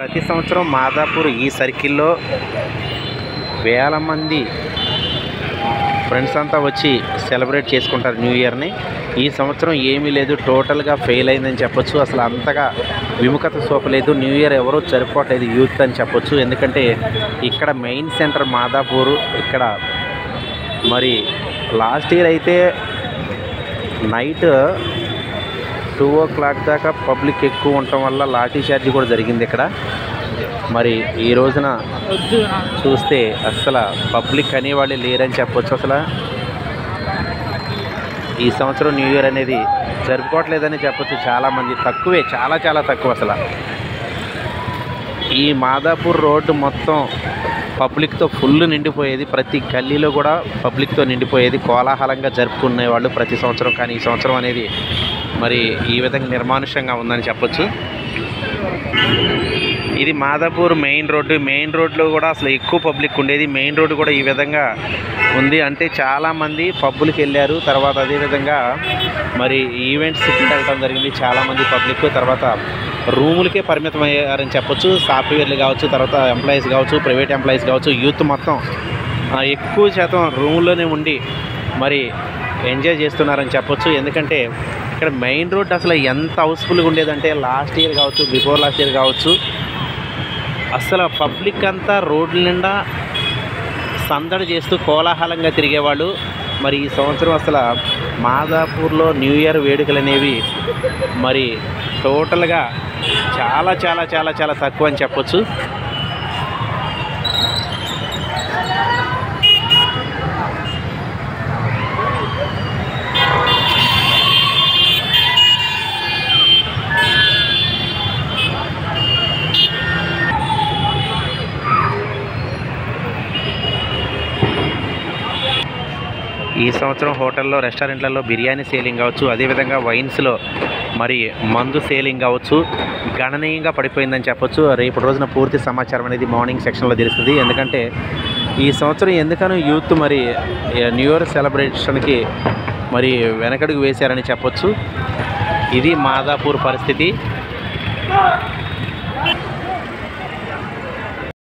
ప్రతి సంవత్సరం మాదాపూర్ ఈ సర్కిల్లో వేల మంది ఫ్రెండ్స్ అంతా వచ్చి సెలబ్రేట్ చేసుకుంటారు న్యూ ఇయర్ని. ఈ సంవత్సరం ఏమీ లేదు, టోటల్గా ఫెయిల్ అయిందని చెప్పొచ్చు. అసలు అంతగా విముఖత చూపలేదు, న్యూ ఇయర్ ఎవరూ జరుపుకోవట్లేదు యూత్ అని చెప్పొచ్చు. ఎందుకంటే ఇక్కడ మెయిన్ సెంటర్ మాదాపూర్. ఇక్కడ మరి లాస్ట్ ఇయర్ అయితే నైట్ 2 o'clock దాకా పబ్లిక్ ఎక్కువ ఉండటం వల్ల లాఠీ చార్జ్ కూడా జరిగింది ఇక్కడ. మరి ఈ రోజున చూస్తే అసలు పబ్లిక్ అనేవాళ్ళే లేరని చెప్పొచ్చు. అసలు ఈ సంవత్సరం న్యూ ఇయర్ అనేది జరుపుకోవట్లేదని చెప్పొచ్చు. చాలామంది తక్కువే, చాలా చాలా తక్కువ. అసలు ఈ మాదాపూర్ రోడ్డు మొత్తం పబ్లిక్తో ఫుల్ నిండిపోయేది. ప్రతి గల్లీలో కూడా పబ్లిక్తో నిండిపోయేది. కోలాహలంగా జరుపుకునేవాళ్ళు ప్రతి సంవత్సరం. కానీ ఈ సంవత్సరం అనేది మరి ఈ విధంగా నిర్మానుష్యంగా ఉందని చెప్పొచ్చు. ఇది మాదాపూర్ మెయిన్ రోడ్డు. మెయిన్ రోడ్లో కూడా అసలు ఎక్కువ పబ్లిక్ ఉండేది. మెయిన్ రోడ్డు కూడా ఈ విధంగా ఉంది. అంటే చాలామంది పబ్బులకి వెళ్ళారు. తర్వాత అదేవిధంగా మరి ఈవెంట్స్కి వెళ్ళడం జరిగింది చాలామంది పబ్లిక్. తర్వాత రూములకే పరిమితం అయ్యారని చెప్పొచ్చు. సాఫ్ట్వేర్లు కావచ్చు, తర్వాత ఎంప్లాయీస్ కావచ్చు, ప్రైవేట్ ఎంప్లాయీస్ కావచ్చు, యూత్ మొత్తం ఎక్కువ శాతం రూమ్లోనే ఉండి మరి ఎంజాయ్ చేస్తున్నారని చెప్పొచ్చు. ఎందుకంటే ఇక్కడ మెయిన్ రోడ్ అసలు ఎంత హౌస్ఫుల్గా ఉండేదంటే లాస్ట్ ఇయర్ కావచ్చు, బిఫోర్ లాస్ట్ ఇయర్ కావచ్చు, అసలు పబ్లిక్ అంతా రోడ్ల నిండా సందడి చేస్తూ కోలాహలంగా తిరిగేవాళ్ళు. మరి ఈ సంవత్సరం అసలు మాదాపూర్లో న్యూ ఇయర్ వేడుకలు అనేవి మరి టోటల్గా చాలా చాలా చాలా చాలా తక్కువ అని చెప్పొచ్చు. ఈ సంవత్సరం హోటల్లో, రెస్టారెంట్లలో బిర్యానీ సేలింగ్ కావచ్చు, అదేవిధంగా వైన్స్లో మరి మందు సేలింగ్ కావచ్చు గణనీయంగా పడిపోయిందని చెప్పొచ్చు. రేపు రోజున పూర్తి సమాచారం అనేది మార్నింగ్ సెక్షన్లో తెలుస్తుంది. ఎందుకంటే ఈ సంవత్సరం ఎందుకనో యూత్ మరి న్యూ ఇయర్ సెలబ్రేషన్కి మరి వెనకడుగు వేశారని చెప్పొచ్చు. ఇది మాదాపూర్ పరిస్థితి.